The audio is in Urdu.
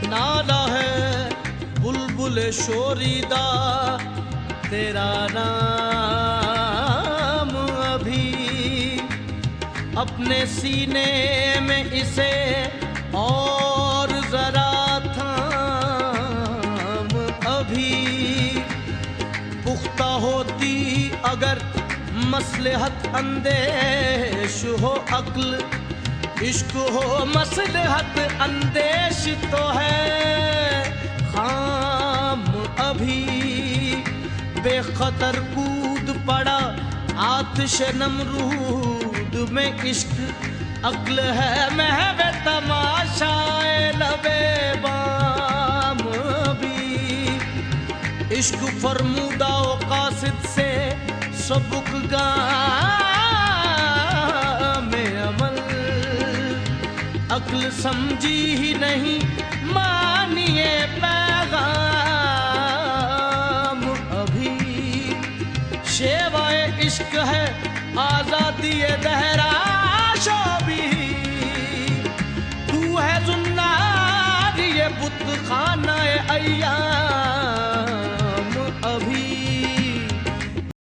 نالا ہے بلبل شوریدہ تیرا نام ابھی، اپنے سینے میں اسے اور ذرا تھام ابھی، پختہ ہوتی اگر مصلحت اندیش ہو عقل، عشق ہو مصلحت اندیش تو ہے خام ابھی، بے خطر کود پڑا آتش نمرود میں عشق، عقل ہے محو تماشائے لبے بام ابھی، عشق فرمودہ و قاصد سے سبک گام عمل، عقل سمجھی ہی نہیں مانیے پیغام ابھی، شیوائے عشق ہے آزادی دہراشو بھی، تو ہے زنار یہ بت خانہ ایام